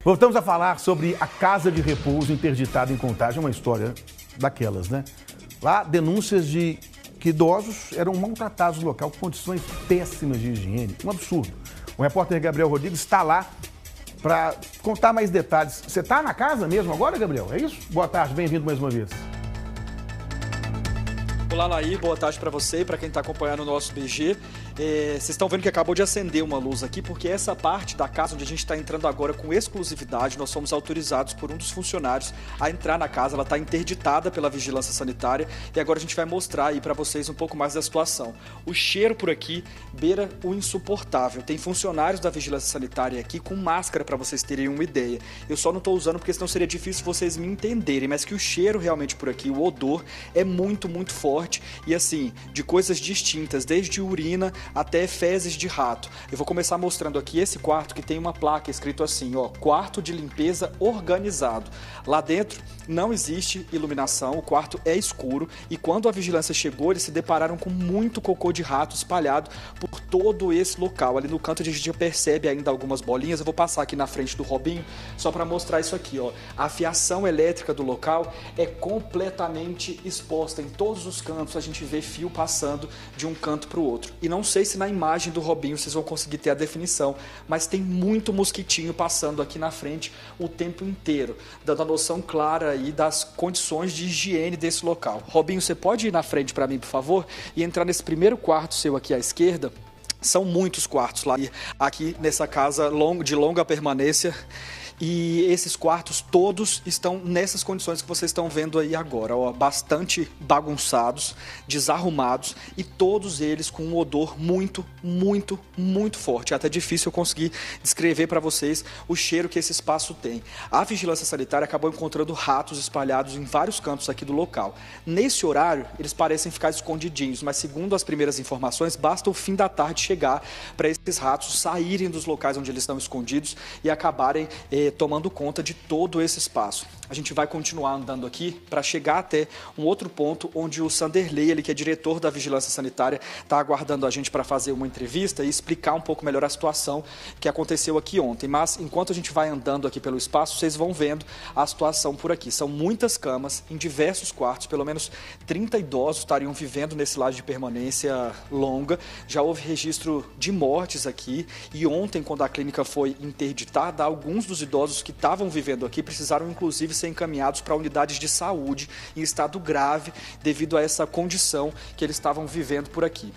Voltamos a falar sobre a casa de repouso interditada em Contagem, uma história daquelas, né? Lá, denúncias de que idosos eram maltratados no local com condições péssimas de higiene. Um absurdo. O repórter Gabriel Rodrigues está lá para contar mais detalhes. Você está na casa mesmo agora, Gabriel? É isso? Boa tarde, bem-vindo mais uma vez. Olá, Laí, boa tarde para você e para quem está acompanhando o nosso BG. Vocês estão vendo que acabou de acender uma luz aqui, porque essa parte da casa onde a gente está entrando agora com exclusividade, nós fomos autorizados por um dos funcionários a entrar na casa. Ela está interditada pela vigilância sanitária e agora a gente vai mostrar aí para vocês um pouco mais da situação. O cheiro por aqui beira o insuportável. Tem funcionários da vigilância sanitária aqui com máscara para vocês terem uma ideia. Eu só não estou usando porque senão seria difícil vocês me entenderem, mas que o cheiro realmente por aqui, o odor é muito, muito forte e assim, de coisas distintas, desde urina até fezes de rato. Eu vou começar mostrando aqui esse quarto que tem uma placa escrito assim, ó, quarto de limpeza organizado. Lá dentro não existe iluminação, o quarto é escuro e quando a vigilância chegou, eles se depararam com muito cocô de rato espalhado por todo esse local. Ali no canto a gente já percebe ainda algumas bolinhas. Eu vou passar aqui na frente do Robinho só para mostrar isso aqui, ó. A fiação elétrica do local é completamente exposta em todos os cantos. A gente vê fio passando de um canto para o outro. E não sei se na imagem do Robinho vocês vão conseguir ter a definição, mas tem muito mosquitinho passando aqui na frente o tempo inteiro, dando a noção clara aí das condições de higiene desse local. Robinho, você pode ir na frente para mim, por favor, e entrar nesse primeiro quarto seu aqui à esquerda? São muitos quartos lá aqui nessa casa de longa permanência. E esses quartos todos estão nessas condições que vocês estão vendo aí agora, ó, bastante bagunçados, desarrumados e todos eles com um odor muito, muito, muito forte. É até difícil eu conseguir descrever para vocês o cheiro que esse espaço tem. A vigilância sanitária acabou encontrando ratos espalhados em vários cantos aqui do local. Nesse horário, eles parecem ficar escondidinhos, mas segundo as primeiras informações, basta o fim da tarde chegar para esses ratos saírem dos locais onde eles estão escondidos e acabarem tomando conta de todo esse espaço. A gente vai continuar andando aqui para chegar até um outro ponto onde o Sanderley, ele que é diretor da Vigilância Sanitária, está aguardando a gente para fazer uma entrevista e explicar um pouco melhor a situação que aconteceu aqui ontem. Mas enquanto a gente vai andando aqui pelo espaço, vocês vão vendo a situação por aqui. São muitas camas em diversos quartos, pelo menos 30 idosos estariam vivendo nesse lar de permanência longa. Já houve registro de mortes aqui e ontem, quando a clínica foi interditada, alguns dos idosos que estavam vivendo aqui precisaram inclusive ser encaminhados para unidades de saúde em estado grave devido a essa condição que eles estavam vivendo por aqui.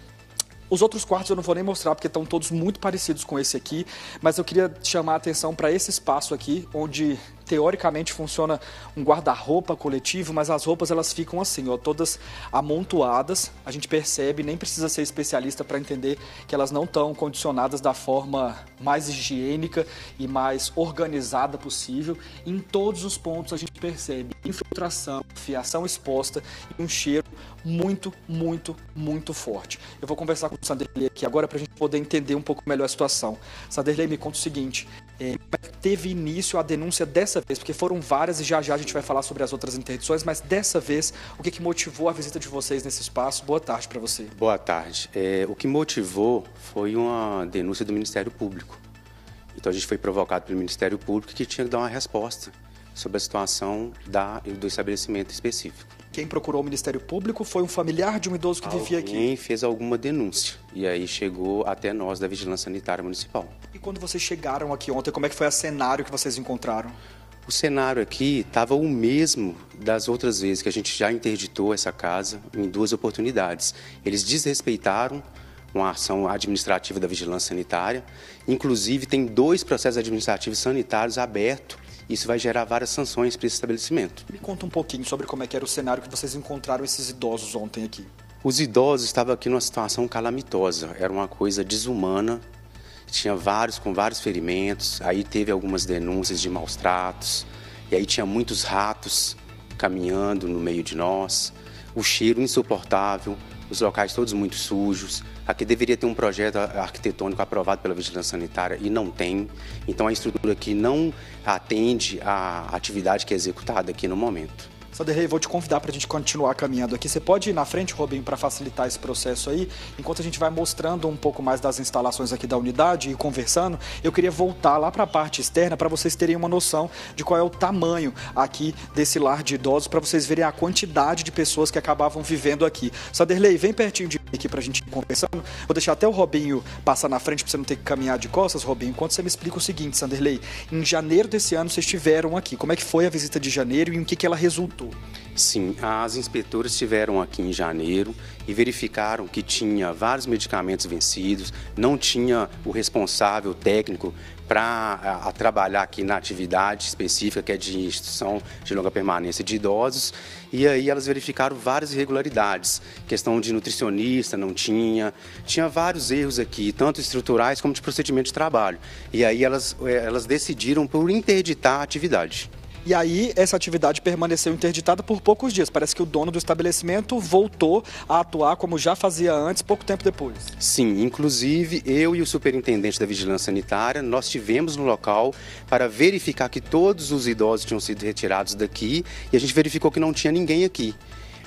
Os outros quartos eu não vou nem mostrar porque estão todos muito parecidos com esse aqui, mas eu queria chamar a atenção para esse espaço aqui, onde teoricamente funciona um guarda-roupa coletivo, mas as roupas elas ficam assim, ó, todas amontoadas. A gente percebe, nem precisa ser especialista para entender que elas não estão condicionadas da forma mais higiênica e mais organizada possível. Em todos os pontos a gente percebe infiltração, fiação exposta e um cheiro muito, muito, muito forte. Eu vou conversar com o Sanderley aqui agora para a gente poder entender um pouco melhor a situação. Sanderley, me conta o seguinte, teve início a denúncia dessa vez, porque foram várias e já já a gente vai falar sobre as outras interdições, mas dessa vez, o que motivou a visita de vocês nesse espaço? Boa tarde para você. Boa tarde. O que motivou foi uma denúncia do Ministério Público. Então a gente foi provocado pelo Ministério Público que tinha que dar uma resposta sobre a situação do estabelecimento específico. Quem procurou o Ministério Público foi um familiar de um idoso que vivia aqui? Quem fez alguma denúncia e aí chegou até nós da Vigilância Sanitária Municipal. E quando vocês chegaram aqui ontem, como é que foi o cenário que vocês encontraram? O cenário aqui estava o mesmo das outras vezes que a gente já interditou essa casa em 2 oportunidades. Eles desrespeitaram uma ação administrativa da Vigilância Sanitária, inclusive tem 2 processos administrativos sanitários abertos. Isso vai gerar várias sanções para esse estabelecimento. Me conta um pouquinho sobre como é que era o cenário que vocês encontraram esses idosos ontem aqui. Os idosos estavam aqui numa situação calamitosa, era uma coisa desumana, tinha vários com vários ferimentos, aí teve algumas denúncias de maus tratos, e aí tinha muitos ratos caminhando no meio de nós, o cheiro insuportável, os locais todos muito sujos. Aqui deveria ter um projeto arquitetônico aprovado pela Vigilância Sanitária e não tem. Então a estrutura aqui não atende à atividade que é executada aqui no momento. Saderley, vou te convidar para a gente continuar caminhando aqui. Você pode ir na frente, Robinho, para facilitar esse processo aí? Enquanto a gente vai mostrando um pouco mais das instalações aqui da unidade e conversando, eu queria voltar lá para a parte externa para vocês terem uma noção de qual é o tamanho aqui desse lar de idosos, para vocês verem a quantidade de pessoas que acabavam vivendo aqui. Saderley, vem pertinho de mim aqui para a gente ir conversando. Vou deixar até o Robinho passar na frente para você não ter que caminhar de costas, Robinho, enquanto você me explica o seguinte, Saderley. Em janeiro desse ano vocês estiveram aqui. Como é que foi a visita de janeiro e em que ela resultou? Sim, as inspetoras estiveram aqui em janeiro e verificaram que tinha vários medicamentos vencidos, não tinha o responsável técnico para trabalhar aqui na atividade específica, que é de instituição de longa permanência de idosos, e aí elas verificaram várias irregularidades, questão de nutricionista não tinha vários erros aqui, tanto estruturais como de procedimento de trabalho, e aí elas decidiram por interditar a atividade. E aí, essa atividade permaneceu interditada por poucos dias. Parece que o dono do estabelecimento voltou a atuar como já fazia antes, pouco tempo depois. Sim, inclusive eu e o superintendente da Vigilância Sanitária, nós estivemos no local para verificar que todos os idosos tinham sido retirados daqui e a gente verificou que não tinha ninguém aqui.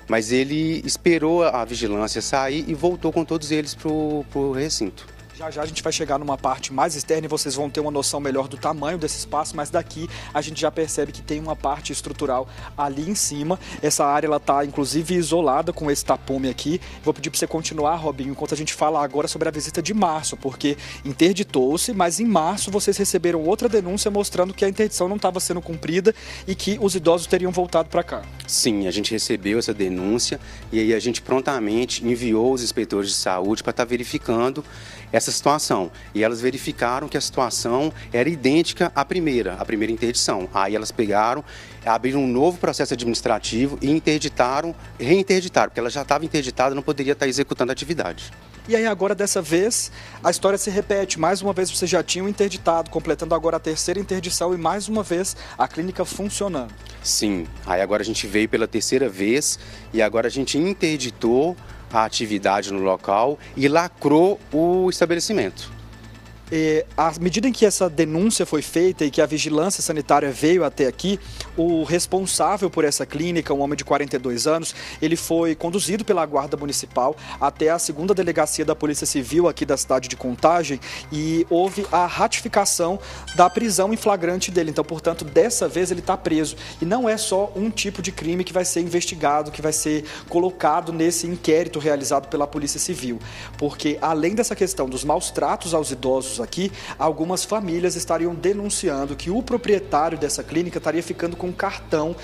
Mas ele esperou a vigilância sair e voltou com todos eles para o recinto. Já já a gente vai chegar numa parte mais externa e vocês vão ter uma noção melhor do tamanho desse espaço, mas daqui a gente já percebe que tem uma parte estrutural ali em cima. Essa área ela está inclusive isolada com esse tapume aqui. Vou pedir para você continuar, Robinho, enquanto a gente fala agora sobre a visita de março, porque interditou-se, mas em março vocês receberam outra denúncia mostrando que a interdição não estava sendo cumprida e que os idosos teriam voltado para cá. Sim, a gente recebeu essa denúncia e aí a gente prontamente enviou os inspetores de saúde para estar verificando essa situação. E elas verificaram que a situação era idêntica à primeira interdição. Aí elas pegaram, abriram um novo processo administrativo e reinterditaram, porque ela já estava interditada, não poderia estar executando a atividade. E aí agora, dessa vez, a história se repete. Mais uma vez vocês já tinham interditado, completando agora a terceira interdição e mais uma vez a clínica funcionando. Sim, aí agora a gente veio pela terceira vez e agora a gente interditou a atividade no local e lacrou o estabelecimento. À medida em que essa denúncia foi feita e que a vigilância sanitária veio até aqui, o responsável por essa clínica, um homem de 42 anos, ele foi conduzido pela Guarda Municipal até a 2ª Delegacia da Polícia Civil aqui da cidade de Contagem e houve a ratificação da prisão em flagrante dele. Então, portanto, dessa vez ele está preso. E não é só um tipo de crime que vai ser investigado, que vai ser colocado nesse inquérito realizado pela Polícia Civil. Porque, além dessa questão dos maus tratos aos idosos aqui, algumas famílias estariam denunciando que o proprietário dessa clínica estaria ficando com cartão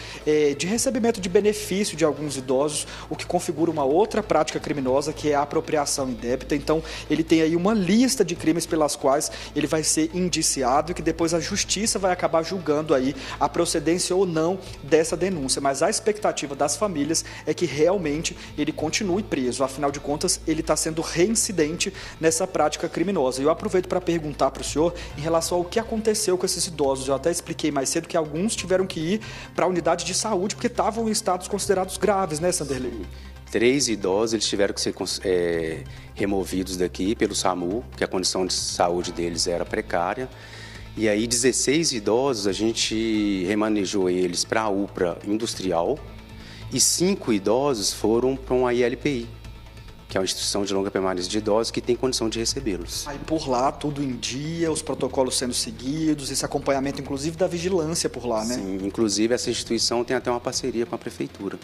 de recebimento de benefício de alguns idosos, o que configura uma outra prática criminosa, que é a apropriação indébita. Então, ele tem aí uma lista de crimes pelas quais ele vai ser indiciado e que depois a justiça vai acabar julgando aí a procedência ou não dessa denúncia. Mas a expectativa das famílias é que realmente ele continue preso. Afinal de contas, ele está sendo reincidente nessa prática criminosa. Eu aproveito para perguntar para o senhor em relação ao que aconteceu com esses idosos. Eu até expliquei mais cedo que alguns tiveram que ir para a unidade de saúde porque estavam em estados considerados graves, né, Saderley? 3 idosos eles tiveram que ser removidos daqui pelo SAMU, porque a condição de saúde deles era precária. E aí 16 idosos a gente remanejou eles para a UPA industrial e 5 idosos foram para uma ILPI, que é uma instituição de longa permanência de idosos que tem condição de recebê-los. Aí por lá, tudo em dia, os protocolos sendo seguidos, esse acompanhamento inclusive da vigilância por lá, né? Sim, inclusive essa instituição tem até uma parceria com a prefeitura.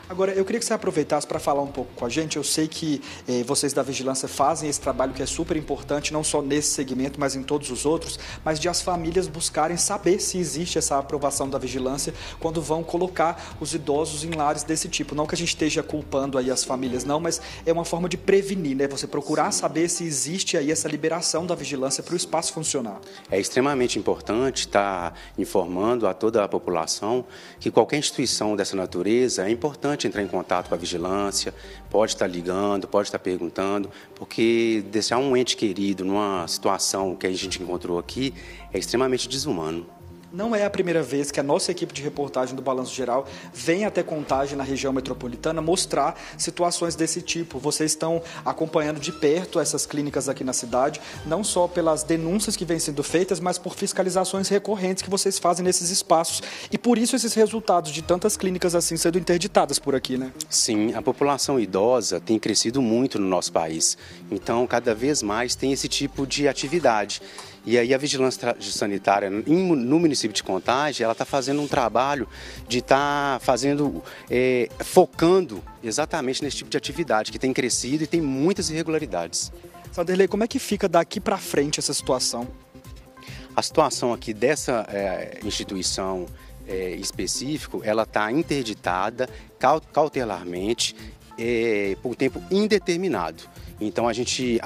Agora, eu queria que você aproveitasse para falar um pouco com a gente. Eu sei que vocês da Vigilância fazem esse trabalho que é super importante, não só nesse segmento, mas em todos os outros, mas de as famílias buscarem saber se existe essa aprovação da Vigilância quando vão colocar os idosos em lares desse tipo. Não que a gente esteja culpando aí as famílias, não, mas é uma forma de prevenir, né? Você procurar saber se existe aí essa liberação da Vigilância para o espaço funcionar. É extremamente importante estar informando a toda a população que qualquer instituição dessa natureza é importante entrar em contato com a vigilância, pode estar ligando, pode estar perguntando, porque deixar um ente querido numa situação que a gente encontrou aqui é extremamente desumano. Não é a primeira vez que a nossa equipe de reportagem do Balanço Geral vem até Contagem, na região metropolitana, mostrar situações desse tipo. Vocês estão acompanhando de perto essas clínicas aqui na cidade, não só pelas denúncias que vêm sendo feitas, mas por fiscalizações recorrentes que vocês fazem nesses espaços. E por isso esses resultados de tantas clínicas assim sendo interditadas por aqui, né? Sim, a população idosa tem crescido muito no nosso país. Então, cada vez mais tem esse tipo de atividade. E aí a Vigilância Sanitária no município de Contagem, ela está fazendo um trabalho de estar focando exatamente nesse tipo de atividade, que tem crescido e tem muitas irregularidades. Sanderley, como é que fica daqui para frente essa situação? A situação aqui dessa instituição específica, ela está interditada cautelarmente por tempo indeterminado. Então a gente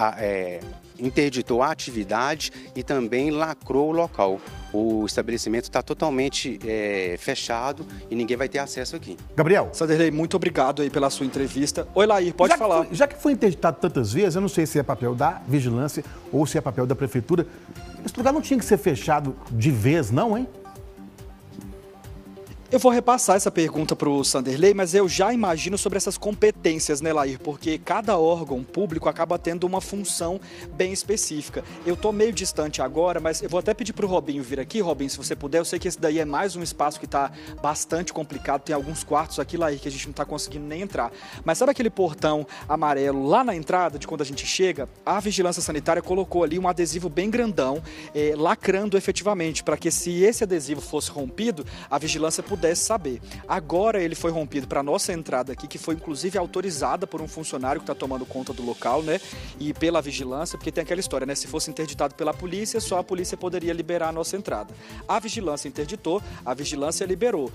interditou a atividade e também lacrou o local. O estabelecimento está totalmente fechado e ninguém vai ter acesso aqui. Gabriel. Sanderley, muito obrigado aí pela sua entrevista. Oi, Lair, pode falar. Já que foi interditado tantas vezes, eu não sei se é papel da vigilância ou se é papel da prefeitura. Esse lugar não tinha que ser fechado de vez, não, hein? Eu vou repassar essa pergunta para o Sanderley, mas eu já imagino sobre essas competências, né, Lair? Porque cada órgão público acaba tendo uma função bem específica. Eu estou meio distante agora, mas eu vou até pedir para o Robinho vir aqui. Robinho, se você puder, eu sei que esse daí é mais um espaço que está bastante complicado. Tem alguns quartos aqui, Lair, que a gente não está conseguindo nem entrar. Mas sabe aquele portão amarelo lá na entrada, de quando a gente chega? A Vigilância Sanitária colocou ali um adesivo bem grandão, lacrando efetivamente, para que se esse adesivo fosse rompido, a vigilância pudesse saber. Agora ele foi rompido para a nossa entrada aqui, que foi inclusive autorizada por um funcionário que está tomando conta do local, né? E pela vigilância, porque tem aquela história, né? Se fosse interditado pela polícia, só a polícia poderia liberar a nossa entrada. A vigilância interditou, a vigilância liberou.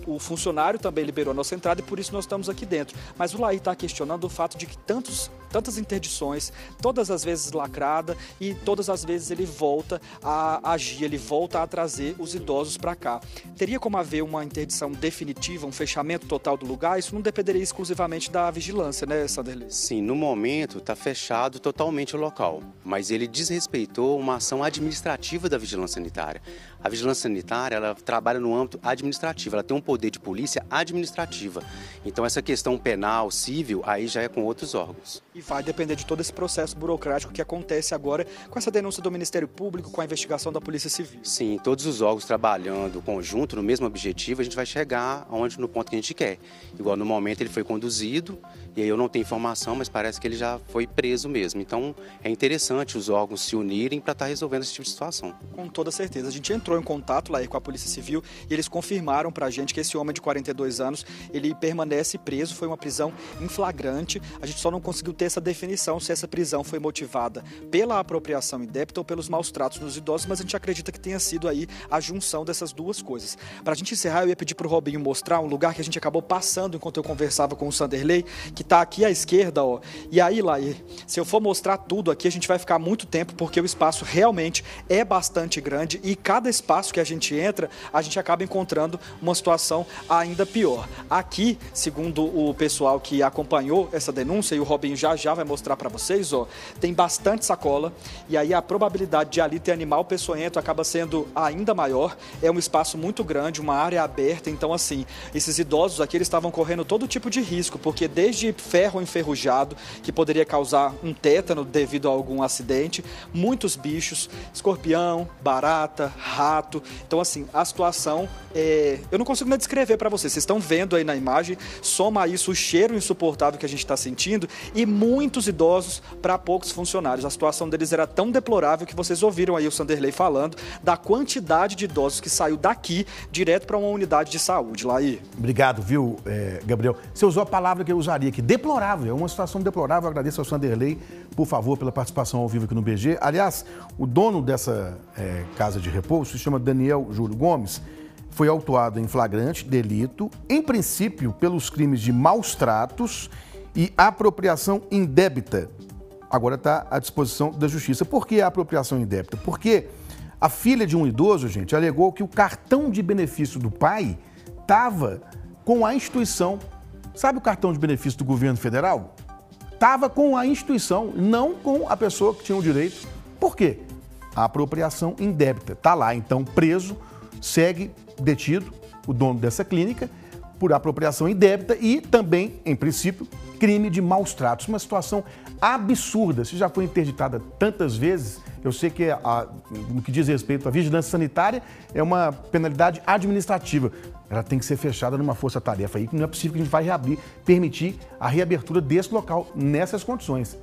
O funcionário também liberou a nossa entrada e por isso nós estamos aqui dentro. Mas o Lair está questionando o fato de que tantas interdições, todas as vezes lacrada e todas as vezes ele volta a agir, ele volta a trazer os idosos para cá. Teria como haver uma interdição definitiva, um fechamento total do lugar? Isso não dependeria exclusivamente da vigilância, né, Sanderley? Sim, no momento está fechado totalmente o local, mas ele desrespeitou uma ação administrativa da Vigilância Sanitária. A Vigilância Sanitária, ela trabalha no âmbito administrativo, ela tem um poder de polícia administrativa. Então essa questão penal, civil, aí já é com outros órgãos. E vai depender de todo esse processo burocrático que acontece agora com essa denúncia do Ministério Público, com a investigação da Polícia Civil. Sim, todos os órgãos trabalhando conjunto no mesmo objetivo, a gente vai chegar no ponto que a gente quer. Igual no momento ele foi conduzido, e aí eu não tenho informação, mas parece que ele já foi preso mesmo. Então é interessante os órgãos se unirem para estar resolvendo esse tipo de situação. Com toda certeza. A gente entrou em contato lá com a Polícia Civil e eles confirmaram para a gente que esse homem de 42 anos, ele permanece preso, foi uma prisão em flagrante. A gente só não conseguiu ter essa definição se essa prisão foi motivada pela apropriação indébita ou pelos maus tratos nos idosos, mas a gente acredita que tenha sido aí a junção dessas duas coisas. Para a gente encerrar, eu ia pedir para o Robinho mostrar um lugar que a gente acabou passando enquanto eu conversava com o Sanderley, que está aqui à esquerda, ó. E aí, Lair, se eu for mostrar tudo aqui, a gente vai ficar muito tempo, porque o espaço realmente é bastante grande e cada espaço que a gente entra, a gente acaba encontrando uma situação ainda pior. Aqui, segundo o pessoal que acompanhou essa denúncia, e o Robinho já vai mostrar para vocês, ó, tem bastante sacola, e aí a probabilidade de ali ter animal peçonhento acaba sendo ainda maior. É um espaço muito grande, uma área aberta, então assim, esses idosos aqui, eles estavam correndo todo tipo de risco, porque desde ferro enferrujado, que poderia causar um tétano devido a algum acidente, muitos bichos, escorpião, barata, rato. Então assim, a situação eu não consigo nem descrever para vocês estão vendo aí na imagem, soma a isso o cheiro insuportável que a gente está sentindo e muitos idosos para poucos funcionários. A situação deles era tão deplorável que vocês ouviram aí o Sanderley falando da quantidade de idosos que saiu daqui direto para uma unidade de saúde. Laí. Obrigado, viu, Gabriel? Você usou a palavra que eu usaria aqui, deplorável, é uma situação deplorável. Eu agradeço ao Sanderley, por favor, pela participação ao vivo aqui no BG. Aliás, o dono dessa casa de repouso se chama Daniel Júlio Gomes, foi autuado em flagrante delito, em princípio, pelos crimes de maus tratos e apropriação indébita. Agora está à disposição da Justiça. Por que a apropriação indébita? Porque a filha de um idoso, gente, alegou que o cartão de benefício do pai estava com a instituição. Sabe o cartão de benefício do governo federal? Estava com a instituição, não com a pessoa que tinha o direito. Por quê? A apropriação indébita. Está lá, então, preso, segue detido o dono dessa clínica por apropriação indébita e também, em princípio, crime de maus tratos. Uma situação absurda. Se já foi interditada tantas vezes, eu sei que no que diz respeito à vigilância sanitária é uma penalidade administrativa. Ela tem que ser fechada numa força-tarefa aí, que não é possível que a gente vai permitir a reabertura desse local nessas condições.